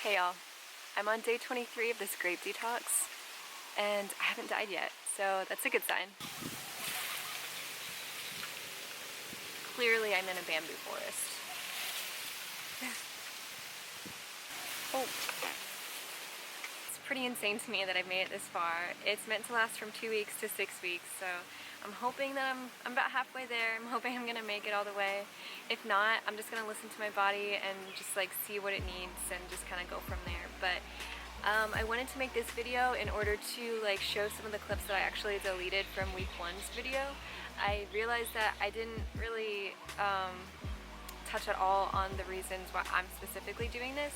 Hey y'all, I'm on day 23 of this grape detox and I haven't died yet, so that's a good sign. Clearly I'm in a bamboo forest. Oh. It's pretty insane to me that I've made it this far. It's meant to last from 2 weeks to 6 weeks, so I'm hoping that I'm about halfway there. I'm hoping I'm gonna make it all the way. If not, I'm just gonna listen to my body and just like see what it needs and just kind of go from there. But I wanted to make this video in order to like show some of the clips that I actually deleted from week 1's video. I realized that I didn't really touch at all on the reasons why I'm specifically doing this.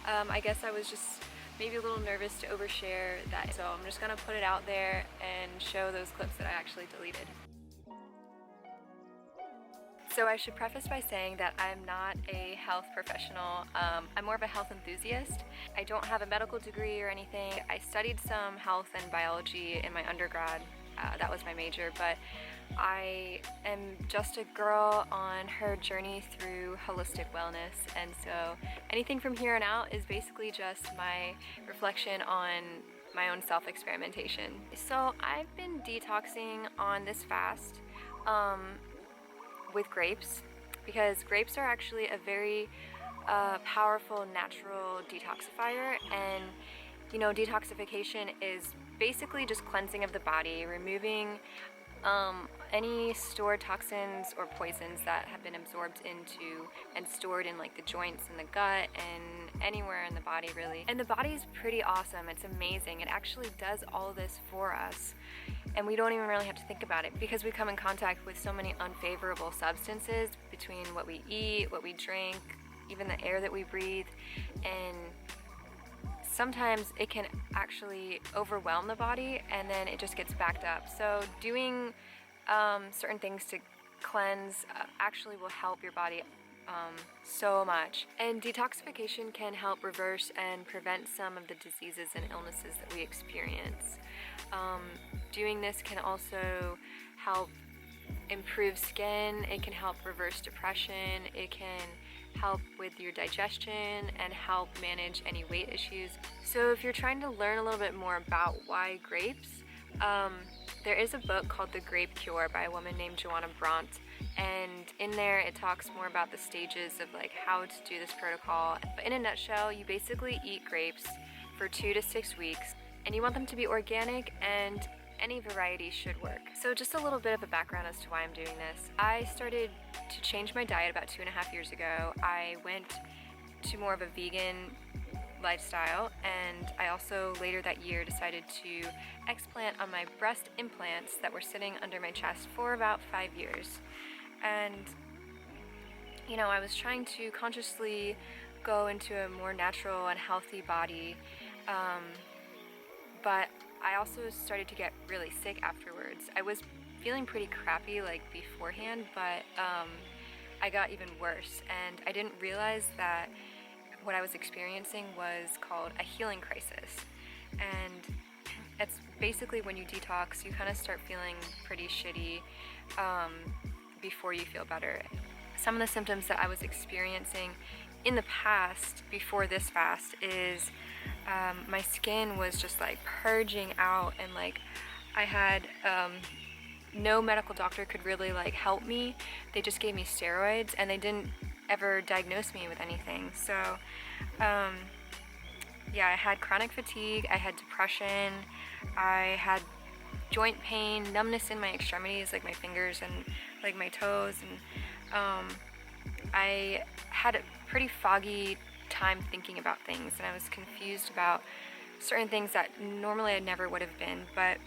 I guess I was just maybe a little nervous to overshare that, so I'm just gonna put it out there and show those clips that I actually deleted. So I should preface by saying that I'm not a health professional. I'm more of a health enthusiast. I don't have a medical degree or anything. I studied some health and biology in my undergrad. That was my major, but I am just a girl on her journey through holistic wellness, and so anything from here on out is basically just my reflection on my own self-experimentation. So I've been detoxing on this fast with grapes, because grapes are actually a very powerful natural detoxifier, and you know, detoxification is basically just cleansing of the body, removing any stored toxins or poisons that have been absorbed into and stored in like the joints and the gut and anywhere in the body really. And the body is pretty awesome. It's amazing. It actually does all this for us. And we don't even really have to think about it because we come in contact with so many unfavorable substances between what we eat, what we drink, even the air that we breathe, and sometimes it can actually overwhelm the body and then it just gets backed up. So doing certain things to cleanse actually will help your body so much. And detoxification can help reverse and prevent some of the diseases and illnesses that we experience. Doing this can also help improve skin, it can help reverse depression, it can help with your digestion and help manage any weight issues. So if you're trying to learn a little bit more about why grapes, there is a book called The Grape Cure by a woman named Johanna Brandt, and in there it talks more about the stages of like how to do this protocol. But in a nutshell, you basically eat grapes for 2 to 6 weeks, and you want them to be organic, and any variety should work. So just a little bit of a background as to why I'm doing this. I started to change my diet about 2.5 years ago. I went to more of a vegan lifestyle, and I also later that year decided to explant on my breast implants that were sitting under my chest for about 5 years. And you know, I was trying to consciously go into a more natural and healthy body, but I also started to get really sick afterwards. I was feeling pretty crappy like beforehand, but I got even worse, and I didn't realize that what I was experiencing was called a healing crisis. And it's basically when you detox, you kind of start feeling pretty shitty before you feel better. Some of the symptoms that I was experiencing in the past before this fast is my skin was just like purging out, and like I had no medical doctor could really like help me. They just gave me steroids and they didn't ever diagnose me with anything. So yeah, I had chronic fatigue, I had depression, I had joint pain, numbness in my extremities, like my fingers and like my toes, and I had a pretty foggy time thinking about things, and I was confused about certain things that normally I never would have been, but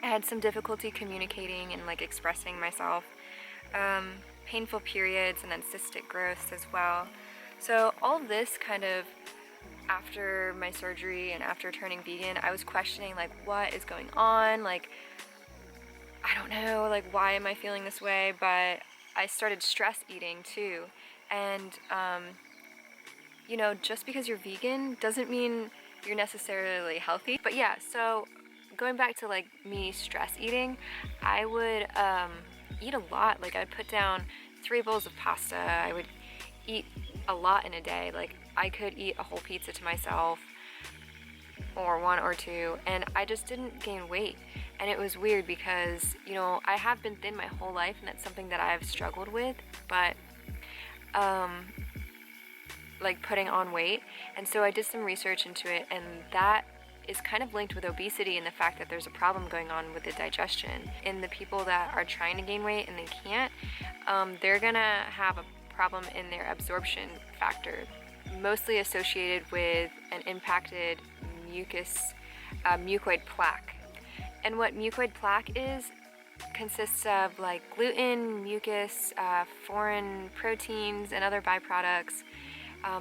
I had some difficulty communicating and like expressing myself, painful periods, and then cystic growths as well. So all of this kind of after my surgery and after turning vegan, I was questioning like what is going on, like I don't know, like why am I feeling this way? But I started stress eating too, and you know, just because you're vegan doesn't mean you're necessarily healthy. But yeah, so going back to like me stress eating, I would eat a lot. Like I'd put down 3 bowls of pasta. I would eat a lot in a day, like I could eat a whole pizza to myself, or one or two, and I just didn't gain weight. And it was weird because, you know, I have been thin my whole life, and that's something that I've struggled with, but like putting on weight. And so I did some research into it, and that is kind of linked with obesity and the fact that there's a problem going on with the digestion. In the people that are trying to gain weight and they can't, they're gonna have a problem in their absorption factor, mostly associated with an impacted mucoid plaque. And what mucoid plaque is consists of like gluten, mucus, foreign proteins, and other byproducts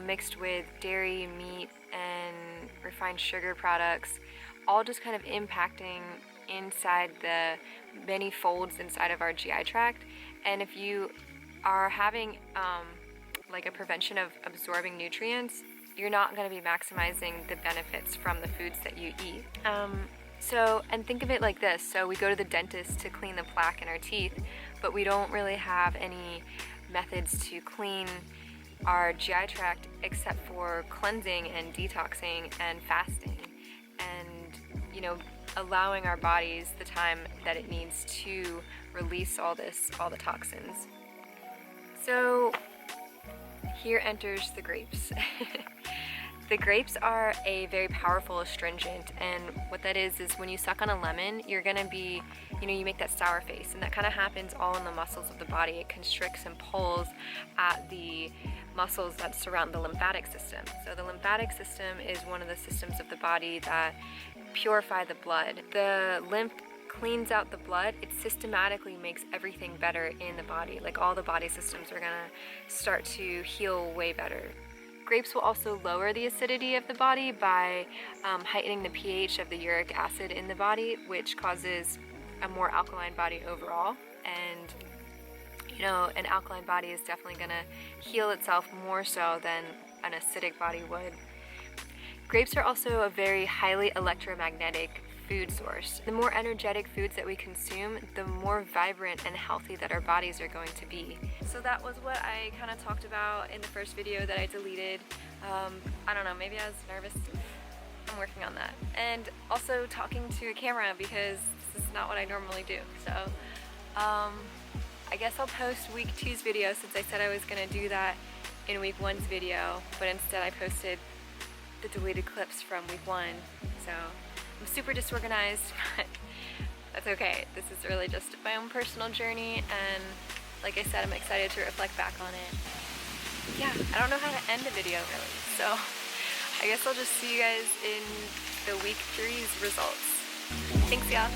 mixed with dairy, meat, and refined sugar products, all just kind of impacting inside the many folds inside of our GI tract. And if you are having like a prevention of absorbing nutrients, you're not going to be maximizing the benefits from the foods that you eat. And think of it like this. So we go to the dentist to clean the plaque in our teeth, but we don't really have any methods to clean our GI tract except for cleansing and detoxing and fasting, and, you know, allowing our bodies the time that it needs to release all the toxins. So here enters the grapes. The grapes are a very powerful astringent, and what that is when you suck on a lemon, you're gonna be, you know, you make that sour face, and that kind of happens all in the muscles of the body. It constricts and pulls at the muscles that surround the lymphatic system. So the lymphatic system is one of the systems of the body that purify the blood. The lymph cleans out the blood. It systematically makes everything better in the body. Like, all the body systems are gonna start to heal way better. Grapes will also lower the acidity of the body by heightening the pH of the uric acid in the body, which causes a more alkaline body overall. And, you know, an alkaline body is definitely going to heal itself more so than an acidic body would. Grapes are also a very highly electromagnetic food source. The more energetic foods that we consume, the more vibrant and healthy that our bodies are going to be. So that was what I kind of talked about in the first video that I deleted. I don't know, maybe I was nervous. I'm working on that. And also talking to a camera, because this is not what I normally do. So I guess I'll post week 2's video, since I said I was going to do that in week 1's video, but instead I posted the deleted clips from week 1. So I'm super disorganized, but that's okay. This is really just my own personal journey, and like I said, I'm excited to reflect back on it. Yeah, I don't know how to end a video really, so I guess I'll just see you guys in the week 3's results. Thanks, y'all.